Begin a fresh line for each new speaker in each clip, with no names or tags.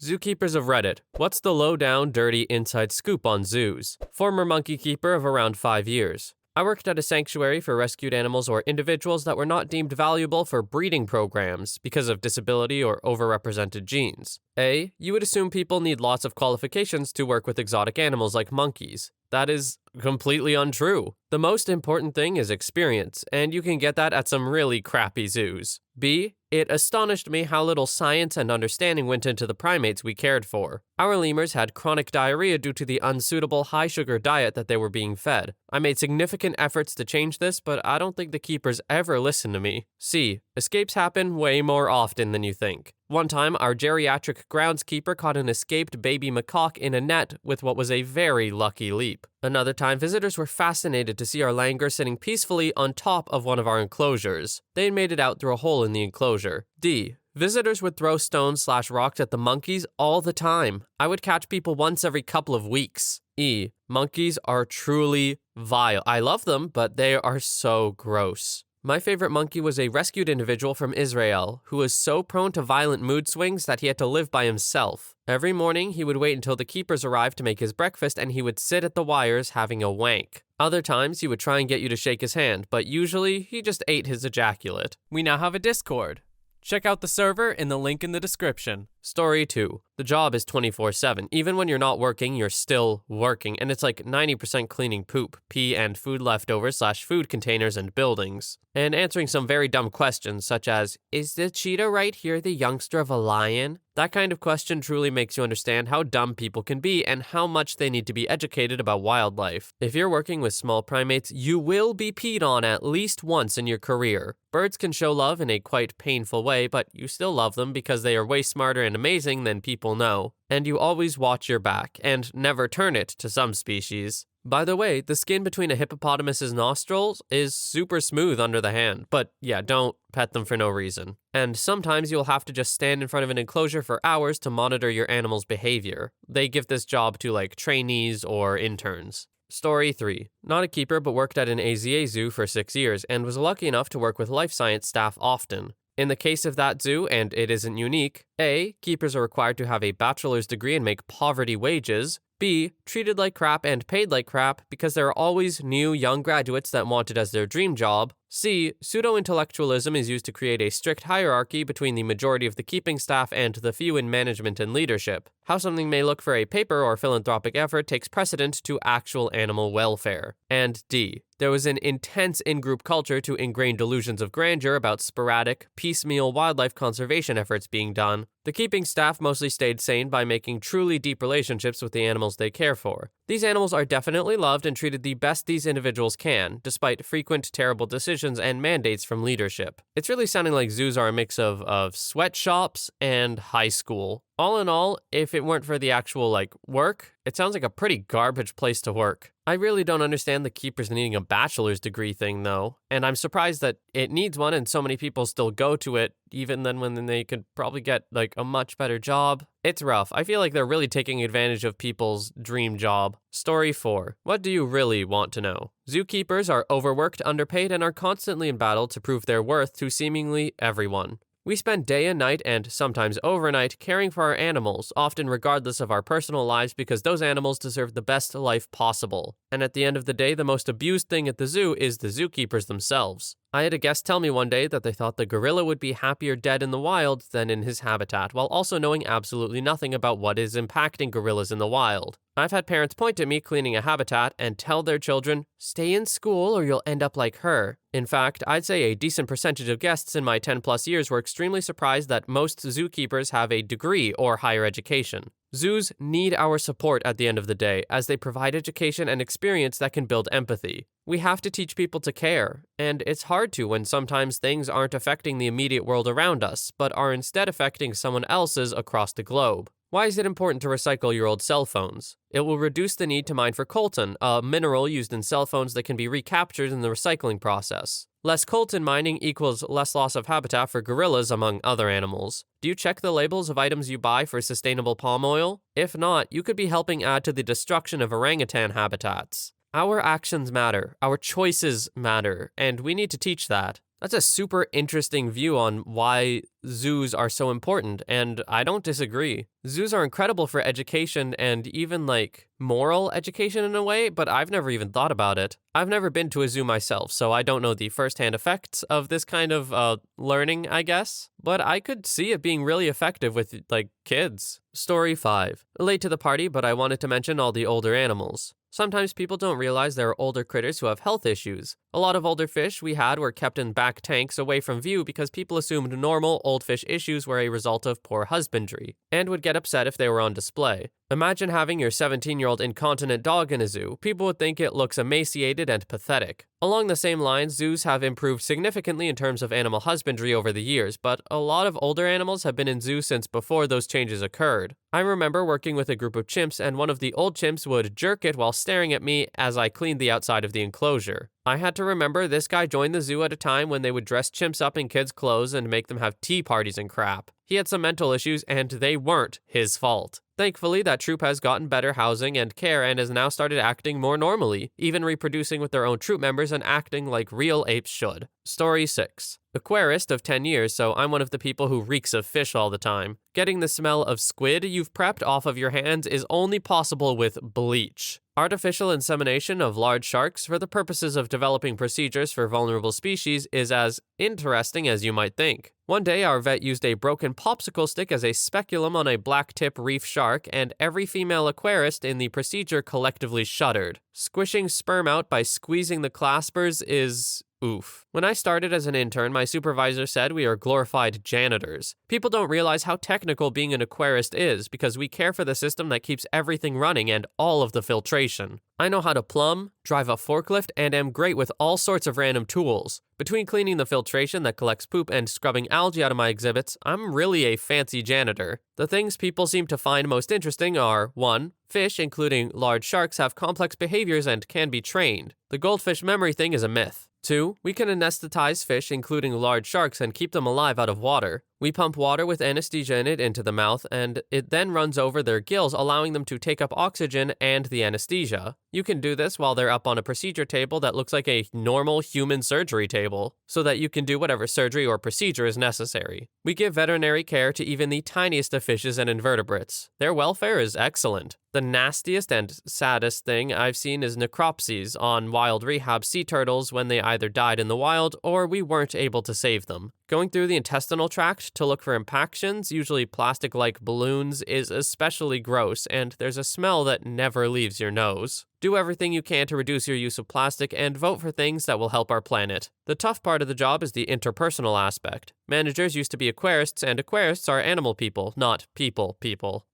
Zookeepers of Reddit, what's the low-down, dirty inside scoop on zoos? Former monkey keeper of around 5 years. I worked at a sanctuary for rescued animals or individuals that were not deemed valuable for breeding programs because of disability or overrepresented genes. A. You would assume people need lots of qualifications to work with exotic animals like monkeys. That is completely untrue. The most important thing is experience, and you can get that at some really crappy zoos. B. It astonished me how little science and understanding went into the primates we cared for. Our lemurs had chronic diarrhea due to the unsuitable high-sugar diet that they were being fed. I made significant efforts to change this, but I don't think the keepers ever listened to me. C. Escapes happen way more often than you think. One time, our geriatric groundskeeper caught an escaped baby macaque in a net with what was a very lucky leap. Another time, visitors were fascinated to see our langur sitting peacefully on top of one of our enclosures. They made it out through a hole in the enclosure. D. Visitors would throw stones/rocks at the monkeys all the time. I would catch people once every couple of weeks. E. Monkeys are truly vile. I love them, but they are so gross. My favorite monkey was a rescued individual from Israel who was so prone to violent mood swings that he had to live by himself. Every morning, he would wait until the keepers arrived to make his breakfast, and he would sit at the wires having a wank. Other times, he would try and get you to shake his hand, but usually, he just ate his ejaculate. We now have a Discord. Check out the server in the link in the description. Story 2. The job is 24/7. Even when you're not working, you're still working, and it's like 90% cleaning poop, pee, and food leftovers/food containers and buildings. And answering some very dumb questions such as, is the cheetah right here the youngster of a lion? That kind of question truly makes you understand how dumb people can be and how much they need to be educated about wildlife. If you're working with small primates, you will be peed on at least once in your career. Birds can show love in a quite painful way, but you still love them because they are way smarter and amazing than people know. And you always watch your back, and never turn it to some species. By the way, the skin between a hippopotamus's nostrils is super smooth under the hand, but yeah, don't pet them for no reason. And sometimes you'll have to just stand in front of an enclosure for hours to monitor your animal's behavior. They give this job to like trainees or interns. Story 3. Not a keeper, but worked at an AZA zoo for 6 years and was lucky enough to work with life science staff often. In the case of that zoo, and it isn't unique, A. Keepers are required to have a bachelor's degree and make poverty wages. B. Treated like crap and paid like crap because there are always new young graduates that want it as their dream job. C. Pseudo-intellectualism is used to create a strict hierarchy between the majority of the keeping staff and the few in management and leadership. How something may look for a paper or philanthropic effort takes precedent to actual animal welfare. And D. There was an intense in-group culture to ingrain delusions of grandeur about sporadic, piecemeal wildlife conservation efforts being done. The keeping staff mostly stayed sane by making truly deep relationships with the animals they care for. These animals are definitely loved and treated the best these individuals can, despite frequent terrible decisions and mandates from leadership. It's really sounding like zoos are a mix of sweatshops and high school. All in all, if it weren't for the actual, work, it sounds like a pretty garbage place to work. I really don't understand the keepers needing a bachelor's degree thing, though, and I'm surprised that it needs one and so many people still go to it, even then when they could probably get, a much better job. It's rough. I feel like they're really taking advantage of people's dream job. Story 4. What do you really want to know? Zookeepers are overworked, underpaid, and are constantly in battle to prove their worth to seemingly everyone. We spend day and night, and sometimes overnight, caring for our animals, often regardless of our personal lives because those animals deserve the best life possible. And at the end of the day, the most abused thing at the zoo is the zookeepers themselves. I had a guest tell me one day that they thought the gorilla would be happier dead in the wild than in his habitat, while also knowing absolutely nothing about what is impacting gorillas in the wild. I've had parents point at me cleaning a habitat and tell their children, stay in school or you'll end up like her. In fact, I'd say a decent percentage of guests in my 10+ years were extremely surprised that most zookeepers have a degree or higher education. Zoos need our support at the end of the day, as they provide education and experience that can build empathy. We have to teach people to care, and it's hard to when sometimes things aren't affecting the immediate world around us, but are instead affecting someone else's across the globe. Why is it important to recycle your old cell phones? It will reduce the need to mine for coltan, a mineral used in cell phones that can be recaptured in the recycling process. Less coltan mining equals less loss of habitat for gorillas, among other animals. Do you check the labels of items you buy for sustainable palm oil? If not, you could be helping add to the destruction of orangutan habitats. Our actions matter, our choices matter, and we need to teach that. That's a super interesting view on why zoos are so important, and I don't disagree. Zoos are incredible for education and even like moral education in a way, but I've never even thought about it. I've never been to a zoo myself, so I don't know the firsthand effects of this kind of learning, I guess, but I could see it being really effective with like kids. Story 5. Late to the party, but I wanted to mention all the older animals. Sometimes people don't realize there are older critters who have health issues. A lot of older fish we had were kept in back tanks away from view because people assumed normal old fish issues were a result of poor husbandry, and would get upset if they were on display. Imagine having your 17-year-old incontinent dog in a zoo. People would think it looks emaciated and pathetic. Along the same lines, zoos have improved significantly in terms of animal husbandry over the years, but a lot of older animals have been in zoos since before those changes occurred. I remember working with a group of chimps, and one of the old chimps would jerk it while staring at me as I cleaned the outside of the enclosure. I had to remember this guy joined the zoo at a time when they would dress chimps up in kids' clothes and make them have tea parties and crap. He had some mental issues, and they weren't his fault. Thankfully, that troop has gotten better housing and care and has now started acting more normally, even reproducing with their own troop members and acting like real apes should. Story 6. Aquarist of 10 years, so I'm one of the people who reeks of fish all the time. Getting the smell of squid you've prepped off of your hands is only possible with bleach. Artificial insemination of large sharks for the purposes of developing procedures for vulnerable species is as interesting as you might think. One day, our vet used a broken popsicle stick as a speculum on a blacktip reef shark, and every female aquarist in the procedure collectively shuddered. Squishing sperm out by squeezing the claspers is oof. When I started as an intern, my supervisor said we are glorified janitors. People don't realize how technical being an aquarist is because we care for the system that keeps everything running and all of the filtration. I know how to plumb, drive a forklift, and am great with all sorts of random tools. Between cleaning the filtration that collects poop and scrubbing algae out of my exhibits, I'm really a fancy janitor. The things people seem to find most interesting are 1. Fish, including large sharks, have complex behaviors and can be trained. The goldfish memory thing is a myth. 2. We can anesthetize fish, including large sharks, and keep them alive out of water. We pump water with anesthesia in it into the mouth, and it then runs over their gills, allowing them to take up oxygen and the anesthesia. You can do this while they're up on a procedure table that looks like a normal human surgery table, so that you can do whatever surgery or procedure is necessary. We give veterinary care to even the tiniest of fishes and invertebrates. Their welfare is excellent. The nastiest and saddest thing I've seen is necropsies on wild rehab sea turtles when they either died in the wild or we weren't able to save them. Going through the intestinal tract to look for impactions, usually plastic-like balloons, is especially gross, and there's a smell that never leaves your nose. Do everything you can to reduce your use of plastic and vote for things that will help our planet. The tough part of the job is the interpersonal aspect. Managers used to be aquarists, and aquarists are animal people, not people.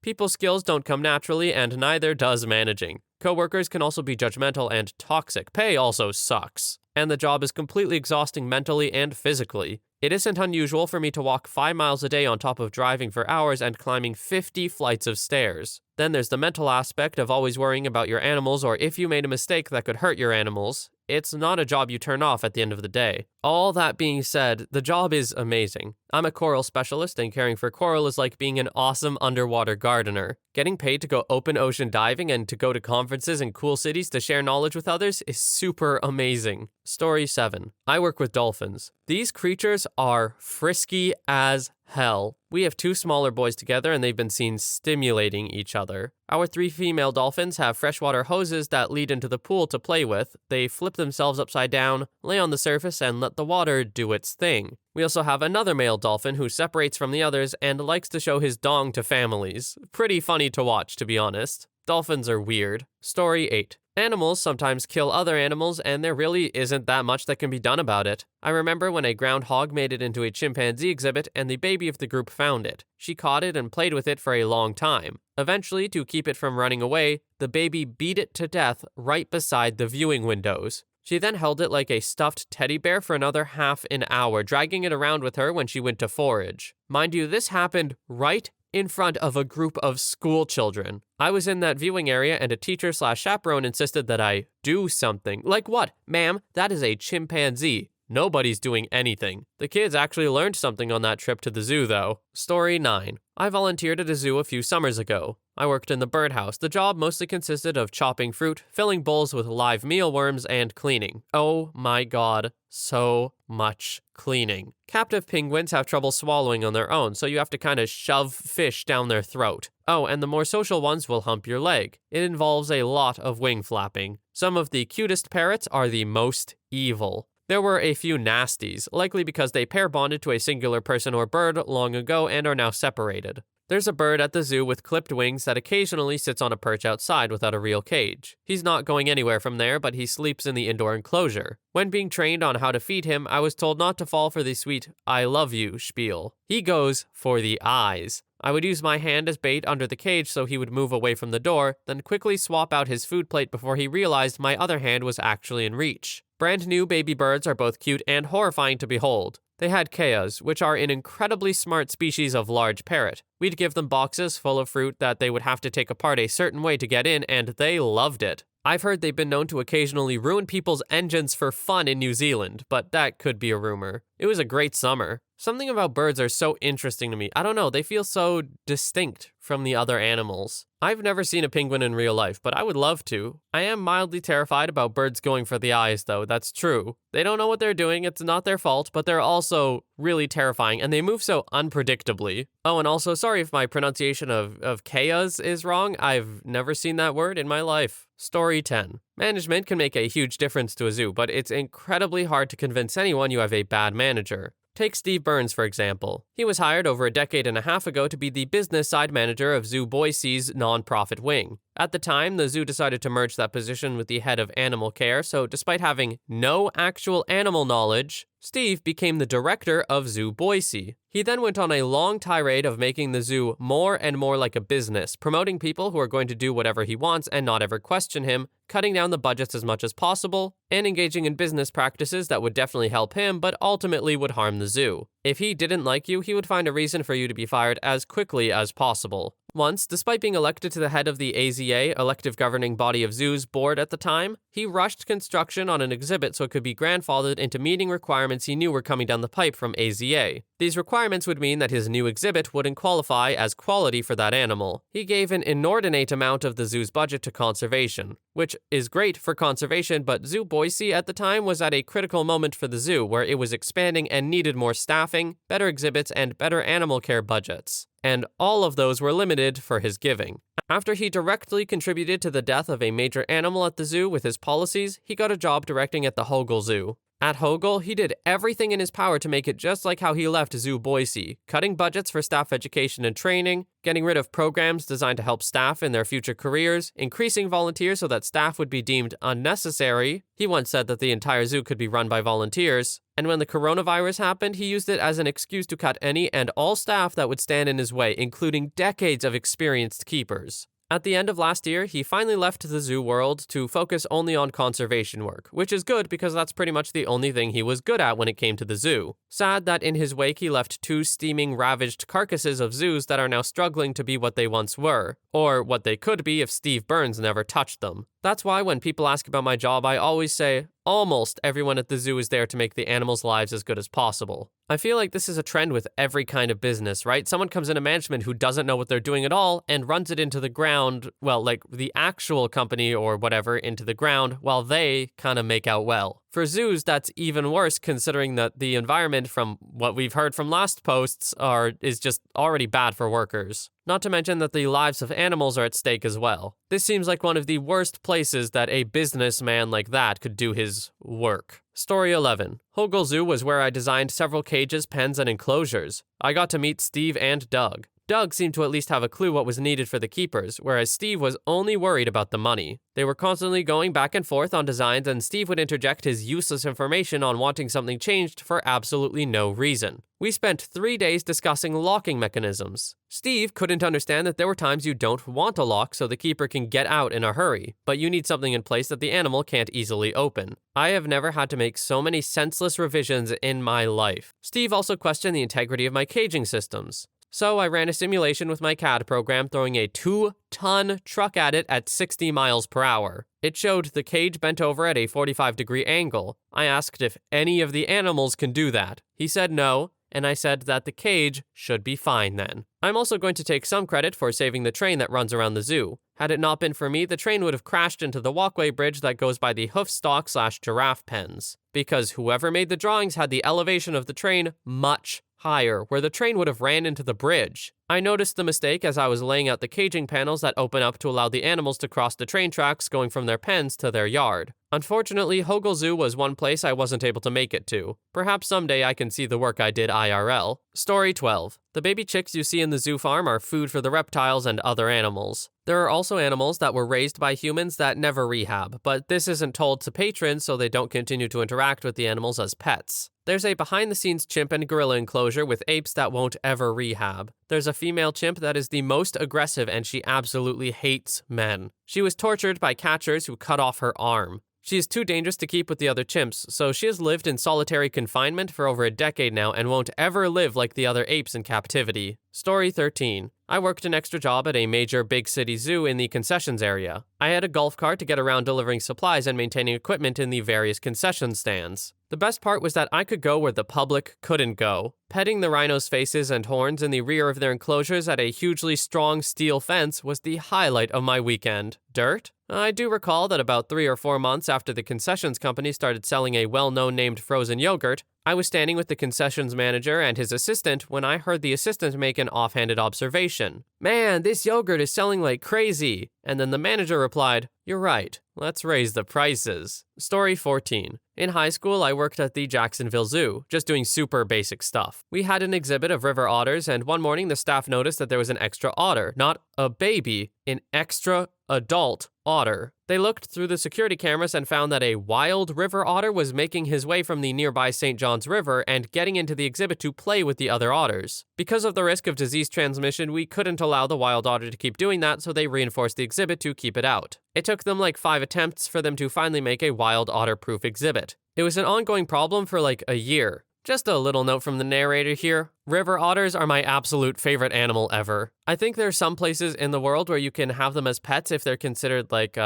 People skills don't come naturally, and neither does managing. Coworkers can also be judgmental and toxic. Pay also sucks. And the job is completely exhausting mentally and physically. It isn't unusual for me to walk 5 miles a day on top of driving for hours and climbing 50 flights of stairs. Then there's the mental aspect of always worrying about your animals or if you made a mistake that could hurt your animals. It's not a job you turn off at the end of the day. All that being said, the job is amazing. I'm a coral specialist, and caring for coral is like being an awesome underwater gardener. Getting paid to go open ocean diving and to go to conferences in cool cities to share knowledge with others is super amazing. Story 7. I work with dolphins. These creatures are frisky as hell. We have 2 smaller boys together and they've been seen stimulating each other. Our 3 female dolphins have freshwater hoses that lead into the pool to play with. They flip themselves upside down, lay on the surface, and let the water do its thing. We also have another male dolphin who separates from the others and likes to show his dong to families. Pretty funny to watch, to be honest. Dolphins are weird. Story 8. Animals sometimes kill other animals, and there really isn't that much that can be done about it. I remember when a groundhog made it into a chimpanzee exhibit and the baby of the group found it. She caught it and played with it for a long time. Eventually, to keep it from running away, the baby beat it to death right beside the viewing windows. She then held it like a stuffed teddy bear for another half an hour, dragging it around with her when she went to forage. Mind you, this happened right in front of a group of school children. I was in that viewing area and a teacher/chaperone insisted that I do something. Like what? Ma'am, that is a chimpanzee. Nobody's doing anything. The kids actually learned something on that trip to the zoo, though. Story 9. I volunteered at a zoo a few summers ago. I worked in the birdhouse. The job mostly consisted of chopping fruit, filling bowls with live mealworms, and cleaning. Oh my god, so much cleaning. Captive penguins have trouble swallowing on their own, so you have to kind of shove fish down their throat. Oh, and the more social ones will hump your leg. It involves a lot of wing flapping. Some of the cutest parrots are the most evil. There were a few nasties, likely because they pair bonded to a singular person or bird long ago and are now separated. There's a bird at the zoo with clipped wings that occasionally sits on a perch outside without a real cage. He's not going anywhere from there, but he sleeps in the indoor enclosure. When being trained on how to feed him, I was told not to fall for the sweet "I love you" spiel. He goes for the eyes. I would use my hand as bait under the cage so he would move away from the door, then quickly swap out his food plate before he realized my other hand was actually in reach. Brand new baby birds are both cute and horrifying to behold. They had keas, which are an incredibly smart species of large parrot. We'd give them boxes full of fruit that they would have to take apart a certain way to get in, and they loved it. I've heard they've been known to occasionally ruin people's engines for fun in New Zealand, but that could be a rumor. It was a great summer. Something about birds are so interesting to me. I don't know, they feel so distinct from the other animals. I've never seen a penguin in real life, but I would love to. I am mildly terrified about birds going for the eyes, though. That's true. They don't know what they're doing, it's not their fault, but they're also really terrifying, and they move so unpredictably. Oh, and also, sorry if my pronunciation of keas is wrong. I've never seen that word in my life. Story 10. Management can make a huge difference to a zoo, but it's incredibly hard to convince anyone you have a bad manager. Take Steve Burns, for example. He was hired over a decade and a half ago to be the business side manager of Zoo Boise's nonprofit wing. At the time, the zoo decided to merge that position with the head of animal care, so despite having no actual animal knowledge, Steve became the director of Zoo Boise. He then went on a long tirade of making the zoo more and more like a business, promoting people who are going to do whatever he wants and not ever question him, cutting down the budgets as much as possible, and engaging in business practices that would definitely help him but ultimately would harm the zoo. If he didn't like you, he would find a reason for you to be fired as quickly as possible. Once, despite being elected to the head of the AZA, elective governing body of zoos, board at the time, he rushed construction on an exhibit so it could be grandfathered into meeting requirements he knew were coming down the pipe from AZA. These requirements would mean that his new exhibit wouldn't qualify as quality for that animal. He gave an inordinate amount of the zoo's budget to conservation, which is great for conservation, but Zoo Boise at the time was at a critical moment for the zoo where it was expanding and needed more staffing, better exhibits, and better animal care budgets. And all of those were limited for his giving. After he directly contributed to the death of a major animal at the zoo with his policies, he got a job directing at the Hogle Zoo. At Hogle, he did everything in his power to make it just like how he left Zoo Boise, cutting budgets for staff education and training, getting rid of programs designed to help staff in their future careers, increasing volunteers so that staff would be deemed unnecessary. He once said that the entire zoo could be run by volunteers. And when the coronavirus happened, he used it as an excuse to cut any and all staff that would stand in his way, including decades of experienced keepers. At the end of last year, he finally left the zoo world to focus only on conservation work, which is good because that's pretty much the only thing he was good at when it came to the zoo. Sad that in his wake he left 2 steaming, ravaged carcasses of zoos that are now struggling to be what they once were, or what they could be if Steve Burns never touched them. That's why when people ask about my job, I always say, almost everyone at the zoo is there to make the animals' lives as good as possible. I feel like this is a trend with every kind of business, right? Someone comes into management who doesn't know what they're doing at all and runs it into the ground, well, like the actual company or whatever, into the ground, while they kind of make out well. For zoos, that's even worse considering that the environment, from what we've heard from last posts, is just already bad for workers. Not to mention that the lives of animals are at stake as well. This seems like one of the worst places that a businessman like that could do his work. Story 11. Hogle Zoo was where I designed several cages, pens, and enclosures. I got to meet Steve and Doug. Doug seemed to at least have a clue what was needed for the keepers, whereas Steve was only worried about the money. They were constantly going back and forth on designs, and Steve would interject his useless information on wanting something changed for absolutely no reason. We spent 3 days discussing locking mechanisms. Steve couldn't understand that there were times you don't want a lock so the keeper can get out in a hurry, but you need something in place that the animal can't easily open. I have never had to make so many senseless revisions in my life. Steve also questioned the integrity of my caging systems. So I ran a simulation with my CAD program, throwing a 2 ton truck at it at 60 miles per hour. It showed the cage bent over at a 45-degree angle. I asked if any of the animals can do that. He said no, and I said that the cage should be fine then. I'm also going to take some credit for saving the train that runs around the zoo. Had it not been for me, the train would have crashed into the walkway bridge that goes by the hoofstock/giraffe pens. Because whoever made the drawings had the elevation of the train much higher, where the train would have ran into the bridge. I noticed the mistake as I was laying out the caging panels that open up to allow the animals to cross the train tracks going from their pens to their yard. Unfortunately, Hogle Zoo was one place I wasn't able to make it to. Perhaps someday I can see the work I did IRL. Story 12. The baby chicks you see in the zoo farm are food for the reptiles and other animals. There are also animals that were raised by humans that never rehab, but this isn't told to patrons so they don't continue to interact with the animals as pets. There's a behind-the-scenes chimp and gorilla enclosure with apes that won't ever rehab. There's a female chimp that is the most aggressive and she absolutely hates men. She was tortured by catchers who cut off her arm. She is too dangerous to keep with the other chimps, so she has lived in solitary confinement for over a decade now and won't ever live like the other apes in captivity. Story 13. I worked an extra job at a major big city zoo in the concessions area. I had a golf cart to get around delivering supplies and maintaining equipment in the various concession stands. The best part was that I could go where the public couldn't go. Petting the rhinos' faces and horns in the rear of their enclosures at a hugely strong steel fence was the highlight of my weekend. Dirt? I do recall that about 3 or 4 months after the concessions company started selling a well-known named frozen yogurt, I was standing with the concessions manager and his assistant when I heard the assistant make an offhanded observation. "Man, this yogurt is selling like crazy." And then the manager replied, "You're right. Let's raise the prices." Story 14. In high school, I worked at the Jacksonville Zoo, just doing super basic stuff. We had an exhibit of river otters, and one morning the staff noticed that there was an extra otter, not a baby, an extra adult otter. They looked through the security cameras and found that a wild river otter was making his way from the nearby St. John's River and getting into the exhibit to play with the other otters. Because of the risk of disease transmission, we couldn't allow the wild otter to keep doing that, so they reinforced the exhibit to keep it out. It took them like 5 attempts for them to finally make a wild otter-proof exhibit. It was an ongoing problem for like a year. Just a little note from the narrator here. River otters are my absolute favorite animal ever. I think there are some places in the world where you can have them as pets if they're considered like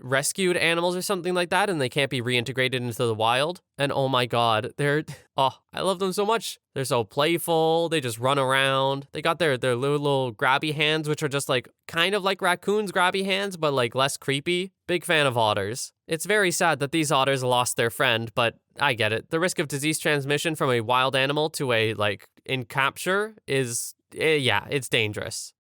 rescued animals or something like that and they can't be reintegrated into the wild. And oh my god, I love them so much. They're so playful, they just run around. They got their little grabby hands, which are just like kind of like raccoons' grabby hands, but like less creepy. Big fan of otters. It's very sad that these otters lost their friend, but I get it. The risk of disease transmission from a wild animal to a in capture is, it's dangerous.